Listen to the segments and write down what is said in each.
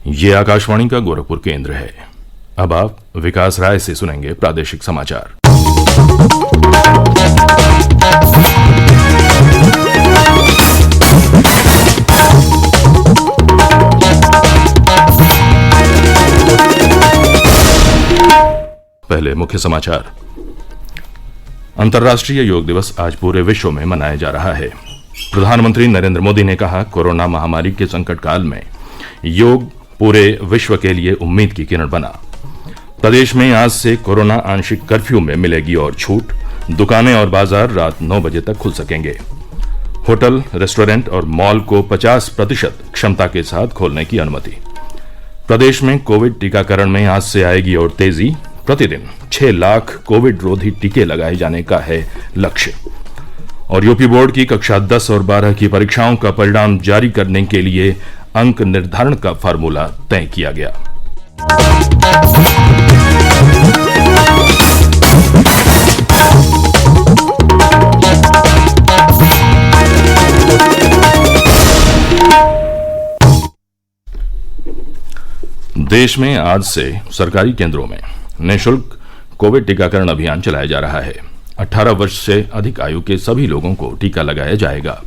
ये आकाशवाणी का गोरखपुर केंद्र है। अब आप विकास राय से सुनेंगे प्रादेशिक समाचार। पहले मुख्य समाचार। अंतर्राष्ट्रीय योग दिवस आज पूरे विश्व में मनाया जा रहा है। प्रधानमंत्री नरेंद्र मोदी ने कहा, कोरोना महामारी के संकट काल में योग पूरे विश्व के लिए उम्मीद की किरण बना। प्रदेश में आज से कोरोना आंशिक कर्फ्यू में मिलेगी और छूट। दुकानें और बाजार रात 9 बजे तक खुल सकेंगे। होटल, रेस्टोरेंट और मॉल को 50% क्षमता के साथ खोलने की अनुमति। प्रदेश में कोविड टीकाकरण में आज से आएगी और तेजी। प्रतिदिन 6 लाख कोविड रोधी टीके लगाए जाने का है लक्ष्य। और यूपी बोर्ड की कक्षा 10 और 12 की परीक्षाओं का परिणाम जारी करने के लिए अंक निर्धारण का फार्मूला तय किया गया। देश में आज से सरकारी केंद्रों में निःशुल्क कोविड टीकाकरण अभियान चलाया जा रहा है। 18 वर्ष से अधिक आयु के सभी लोगों को टीका लगाया जाएगा।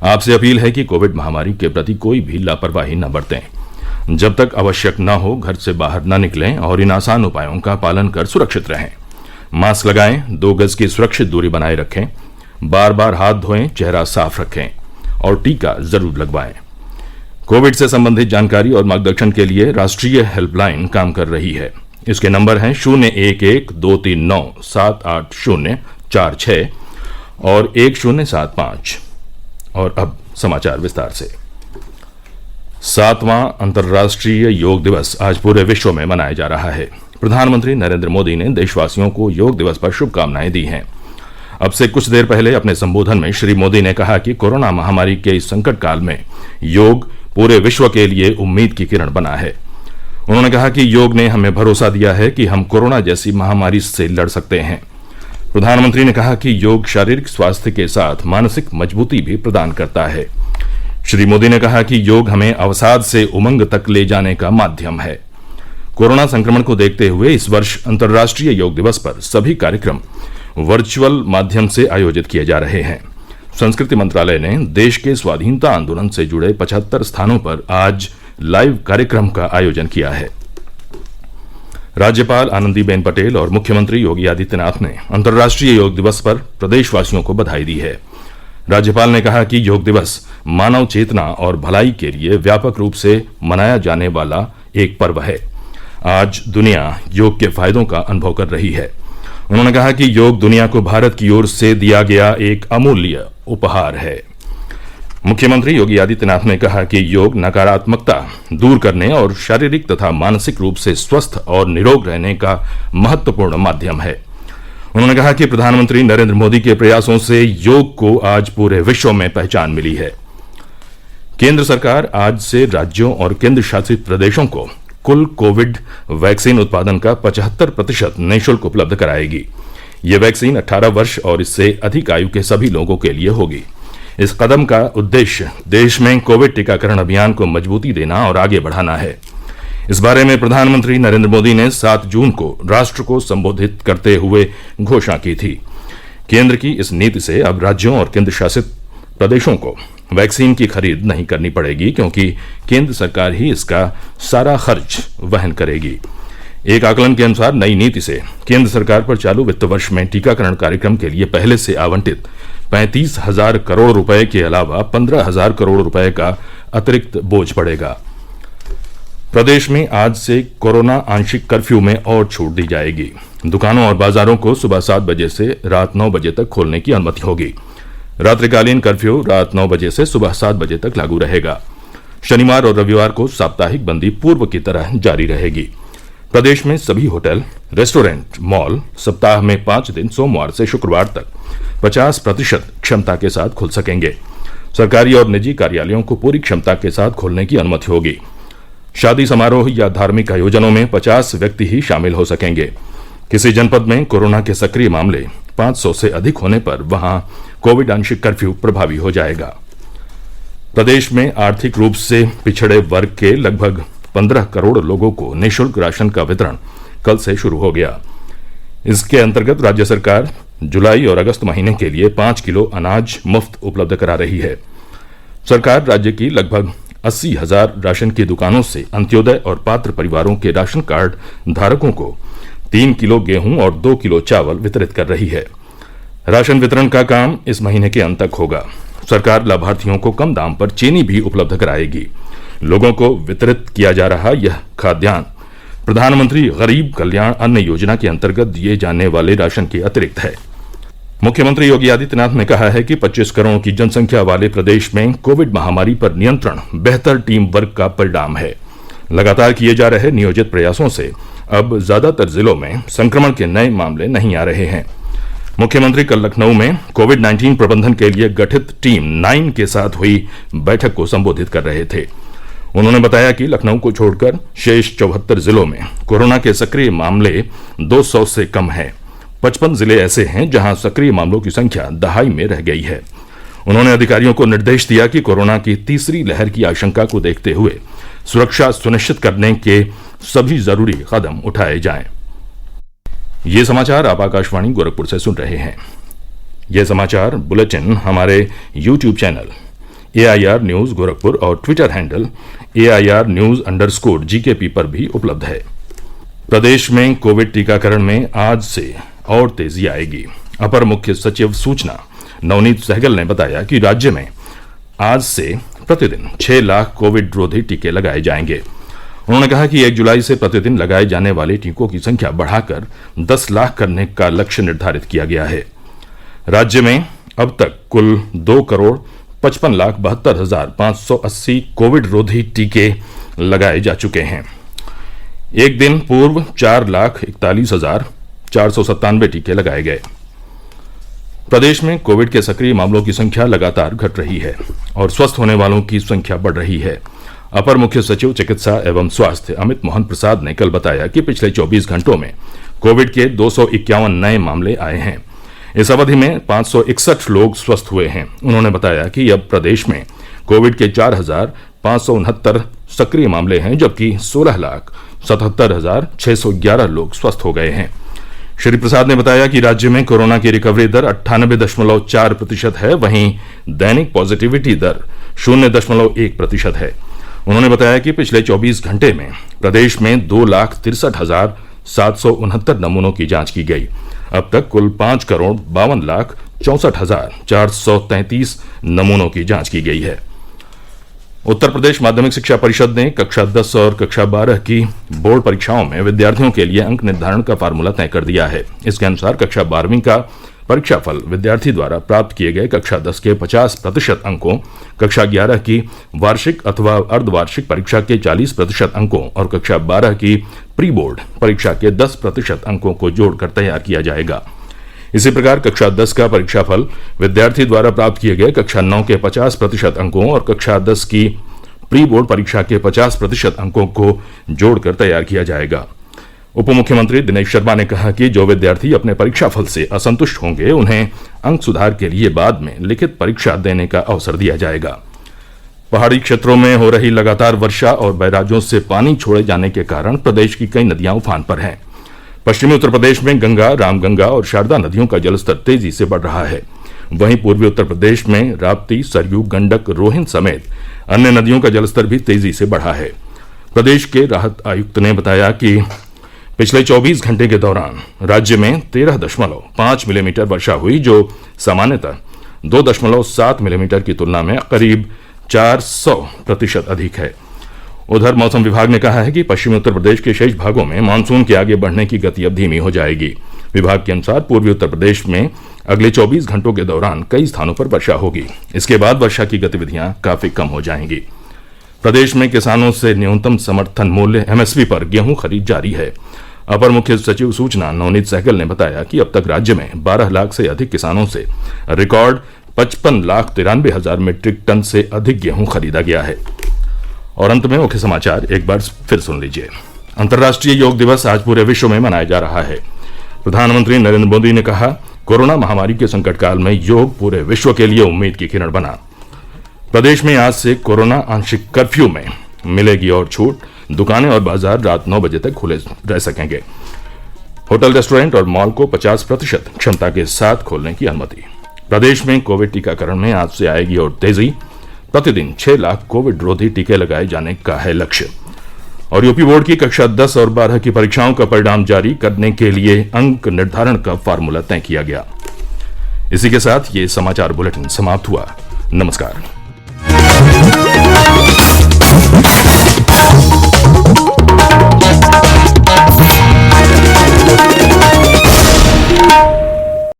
आपसे अपील है कि कोविड महामारी के प्रति कोई भी लापरवाही न बरतें। जब तक आवश्यक न हो घर से बाहर न निकलें और इन आसान उपायों का पालन कर सुरक्षित रहें। मास्क लगाएं, 2 गज की सुरक्षित दूरी बनाए रखें, बार बार हाथ धोएं, चेहरा साफ रखें और टीका जरूर लगवाएं। कोविड से संबंधित जानकारी और मार्गदर्शन के लिए राष्ट्रीय हेल्पलाइन काम कर रही है। इसके नंबर हैं 011-239-78046 और 1075। और अब समाचार विस्तार से। 7वां अंतर्राष्ट्रीय योग दिवस आज पूरे विश्व में मनाया जा रहा है। प्रधानमंत्री नरेंद्र मोदी ने देशवासियों को योग दिवस पर शुभकामनाएं दी हैं। अब से कुछ देर पहले अपने संबोधन में श्री मोदी ने कहा कि कोरोना महामारी के इस संकट काल में योग पूरे विश्व के लिए उम्मीद की किरण बना है। उन्होंने कहा कि योग ने हमें भरोसा दिया है कि हम कोरोना जैसी महामारी से लड़ सकते हैं। प्रधानमंत्री ने कहा कि योग शारीरिक स्वास्थ्य के साथ मानसिक मजबूती भी प्रदान करता है। श्री मोदी ने कहा कि योग हमें अवसाद से उमंग तक ले जाने का माध्यम है। कोरोना संक्रमण को देखते हुए इस वर्ष अंतर्राष्ट्रीय योग दिवस पर सभी कार्यक्रम वर्चुअल माध्यम से आयोजित किए जा रहे हैं। संस्कृति मंत्रालय ने देश के स्वाधीनता आंदोलन से जुड़े 75 स्थानों पर आज लाइव कार्यक्रम का आयोजन किया है। राज्यपाल आनंदीबेन पटेल और मुख्यमंत्री योगी आदित्यनाथ ने अंतर्राष्ट्रीय योग दिवस पर प्रदेशवासियों को बधाई दी है। राज्यपाल ने कहा कि योग दिवस मानव चेतना और भलाई के लिए व्यापक रूप से मनाया जाने वाला एक पर्व है। आज दुनिया योग के फायदों का अनुभव कर रही है। उन्होंने कहा कि योग दुनिया को भारत की ओर से दिया गया एक अमूल्य उपहार है। मुख्यमंत्री योगी आदित्यनाथ ने कहा कि योग नकारात्मकता दूर करने और शारीरिक तथा मानसिक रूप से स्वस्थ और निरोग रहने का महत्वपूर्ण माध्यम है। उन्होंने कहा कि प्रधानमंत्री नरेंद्र मोदी के प्रयासों से योग को आज पूरे विश्व में पहचान मिली है। केंद्र सरकार आज से राज्यों और केंद्र शासित प्रदेशों को कुल कोविड वैक्सीन उत्पादन का 75% निःशुल्क उपलब्ध कराएगी। ये वैक्सीन 18 वर्ष और इससे अधिक आयु के सभी लोगों के लिए होगी। इस कदम का उद्देश्य देश में कोविड टीकाकरण अभियान को मजबूती देना और आगे बढ़ाना है। इस बारे में प्रधानमंत्री नरेंद्र मोदी ने 7 जून को राष्ट्र को संबोधित करते हुए घोषणा की थी। केंद्र की इस नीति से अब राज्यों और केंद्र शासित प्रदेशों को वैक्सीन की खरीद नहीं करनी पड़ेगी, क्योंकि केंद्र सरकार ही इसका सारा खर्च वहन करेगी। एक आकलन के अनुसार नई नीति से केंद्र सरकार पर चालू वित्त वर्ष में टीकाकरण कार्यक्रम के लिए पहले से आवंटित 35,000 करोड़ रुपए के अलावा 15,000 करोड़ रुपए का अतिरिक्त बोझ पड़ेगा। प्रदेश में आज से कोरोना आंशिक कर्फ्यू में और छूट दी जाएगी। दुकानों और बाजारों को सुबह 7 बजे से रात 9 बजे तक खोलने की अनुमति होगी। रात्रिकालीन कर्फ्यू रात 9 बजे से सुबह 7 बजे तक लागू रहेगा। शनिवार और रविवार को साप्ताहिक बंदी पूर्व की तरह जारी रहेगी। प्रदेश में सभी होटल, रेस्टोरेंट, मॉल सप्ताह में 5 दिन सोमवार से शुक्रवार तक 50% क्षमता के साथ खुल सकेंगे। सरकारी और निजी कार्यालयों को पूरी क्षमता के साथ खोलने की अनुमति होगी। शादी समारोह या धार्मिक आयोजनों में 50 व्यक्ति ही शामिल हो सकेंगे। किसी जनपद में कोरोना के सक्रिय मामले 500 से अधिक होने पर वहां कोविड आंशिक कर्फ्यू प्रभावी हो जाएगा। प्रदेश में आर्थिक रूप से पिछड़े वर्ग के लगभग 15 करोड़ लोगों को निःशुल्क राशन का वितरण कल से शुरू हो गया। इसके अंतर्गत राज्य सरकार जुलाई और अगस्त महीने के लिए 5 किलो अनाज मुफ्त उपलब्ध करा रही है। सरकार राज्य की लगभग 80,000 राशन की दुकानों से अंत्योदय और पात्र परिवारों के राशन कार्ड धारकों को 3 किलो गेहूं और 2 किलो चावल वितरित कर रही है। राशन वितरण का काम इस महीने के अंत तक होगा। सरकार लाभार्थियों को कम दाम पर चीनी भी उपलब्ध कराएगी। लोगों को वितरित किया जा रहा यह खाद्यान्न प्रधानमंत्री गरीब कल्याण अन्न योजना के अंतर्गत दिए जाने वाले राशन के अतिरिक्त है। मुख्यमंत्री योगी आदित्यनाथ ने कहा है कि 25 करोड़ की जनसंख्या वाले प्रदेश में कोविड महामारी पर नियंत्रण बेहतर टीम वर्क का परिणाम है। लगातार किए जा रहे नियोजित प्रयासों से अब ज्यादातर जिलों में संक्रमण के नए मामले नहीं आ रहे हैं। मुख्यमंत्री कल लखनऊ में कोविड-19 प्रबंधन के लिए गठित टीम 9 के साथ हुई बैठक को संबोधित कर रहे थे। उन्होंने बताया कि लखनऊ को छोड़कर शेष 74 जिलों में कोरोना के सक्रिय मामले 200 से कम हैं। 55 जिले ऐसे हैं जहां सक्रिय मामलों की संख्या दहाई में रह गई है। उन्होंने अधिकारियों को निर्देश दिया कि कोरोना की तीसरी लहर की आशंका को देखते हुए सुरक्षा सुनिश्चित करने के सभी जरूरी कदम उठाए जाएं। ये समाचार आप आकाशवाणी गोरखपुर से सुन रहे हैं। ये समाचार बुलेटिन हमारे YouTube channel AIR news Gorakhpur और ट्विटर हैंडल AIR news_GKP पर भी उपलब्ध है। प्रदेश में कोविड टीकाकरण में आज से और तेजी आएगी। अपर मुख्य सचिव सूचना नवनीत सहगल ने बताया कि राज्य में आज से प्रतिदिन 6 लाख कोविड रोधी टीके लगाए जाएंगे। उन्होंने कहा कि 1 जुलाई से प्रतिदिन लगाए जाने वाले टीकों की संख्या बढ़ाकर 10 लाख करने का लक्ष्य निर्धारित किया गया है। राज्य में अब तक कुल 2,55,72,580 कोविड रोधी टीके लगाए जा चुके हैं। एक दिन पूर्व 4,41,497 टीके लगाए गए। प्रदेश में कोविड के सक्रिय मामलों की संख्या लगातार घट रही है और स्वस्थ होने वालों की संख्या बढ़ रही है। अपर मुख्य सचिव चिकित्सा एवं स्वास्थ्य अमित मोहन प्रसाद ने कल बताया कि पिछले 24 घंटों में कोविड के 251 नए मामले आए हैं। इस अवधि में 561 लोग स्वस्थ हुए हैं। उन्होंने बताया कि अब प्रदेश में कोविड के 4,569 सक्रिय मामले हैं, जबकि 16,77,611 लोग स्वस्थ हो गए हैं। श्री प्रसाद ने बताया कि राज्य में कोरोना की रिकवरी दर 98.4% है, वहीं दैनिक पॉजिटिविटी दर 0.1% है। उन्होंने बताया कि पिछले 24 घंटे में प्रदेश में 2,63,769 नमूनों की जांच की गई। अब तक कुल 5,52,64,433 नमूनों की जांच की गई है। उत्तर प्रदेश माध्यमिक शिक्षा परिषद ने कक्षा 10 और कक्षा 12 की बोर्ड परीक्षाओं में विद्यार्थियों के लिए अंक निर्धारण का फार्मूला तय कर दिया है। इसके अनुसार कक्षा 12वीं का परीक्षाफल विद्यार्थी द्वारा प्राप्त किए गए कक्षा 10 के 50% अंकों, कक्षा 11 की वार्षिक अथवा अर्धवार्षिक परीक्षा के 40% अंकों और कक्षा 12 की प्री बोर्ड परीक्षा के 10% अंकों को जोड़कर तैयार किया जाएगा। इसी प्रकार कक्षा 10 का परीक्षाफल विद्यार्थी द्वारा प्राप्त किए गए कक्षा 9 के 50% अंकों और कक्षा 10 की प्री बोर्ड परीक्षा के 50% अंकों को जोड़कर तैयार किया जाएगा। उप मुख्यमंत्री दिनेश शर्मा ने कहा कि जो विद्यार्थी अपने परीक्षाफल से असंतुष्ट होंगे उन्हें अंक सुधार के लिए बाद में लिखित परीक्षा देने का अवसर दिया जाएगा। पहाड़ी क्षेत्रों में हो रही लगातार वर्षा और बैराजों से पानी छोड़े जाने के कारण प्रदेश की कई नदियां उफान पर हैं। पश्चिमी उत्तर प्रदेश में गंगा, रामगंगा और शारदा नदियों का जलस्तर तेजी से बढ़ रहा है। वहीं पूर्वी उत्तर प्रदेश में राप्ती, सरयू, गंडक, रोहिन समेत अन्य नदियों का जलस्तर भी तेजी से बढ़ा है। प्रदेश के राहत आयुक्त ने बताया कि पिछले 24 घंटे के दौरान राज्य में 13.5 मिलीमीटर वर्षा हुई, जो सामान्यतः 2.7 मिलीमीटर की तुलना में करीब 400% अधिक है। उधर मौसम विभाग ने कहा है कि पश्चिमी उत्तर प्रदेश के शेष भागों में मानसून के आगे बढ़ने की गति अब धीमी हो जाएगी। विभाग के अनुसार पूर्वी उत्तर प्रदेश में अगले 24 घंटों के दौरान कई स्थानों पर वर्षा होगी। इसके बाद वर्षा की गतिविधियां काफी कम हो जाएंगी। प्रदेश में किसानों से न्यूनतम समर्थन मूल्य MSP पर गेहूं खरीद जारी है। अपर मुख्य सचिव सूचना नवनीत सहगल ने बताया कि अब तक राज्य में 12 लाख से अधिक किसानों से रिकॉर्ड 55,93,000 मीट्रिक टन से अधिक गेहूं खरीदा गया है। और अंत में मुख्य समाचार एक बार फिर सुन लीजिए। अंतर्राष्ट्रीय योग दिवस आज पूरे विश्व में मनाया जा रहा है। प्रधानमंत्री नरेंद्र मोदी ने कहा, कोरोना महामारी के संकट काल में योग पूरे विश्व के लिए उम्मीद की किरण बना। प्रदेश में आज से कोरोना आंशिक कर्फ्यू में मिलेगी और छूट। दुकानें और बाजार रात 9 बजे तक खुले रह सकेंगे। होटल, रेस्टोरेंट और मॉल को 50% क्षमता के साथ खोलने की अनुमति। प्रदेश में कोविड टीकाकरण में आज से आएगी और तेजी। प्रतिदिन 6 लाख कोविड रोधी टीके लगाए जाने का है लक्ष्य। और यूपी बोर्ड की कक्षा 10 और 12 की परीक्षाओं का परिणाम जारी करने के लिए अंक निर्धारण का फार्मूला तय किया गया। इसी के साथ ये समाचार बुलेटिन समाप्त हुआ। नमस्कार।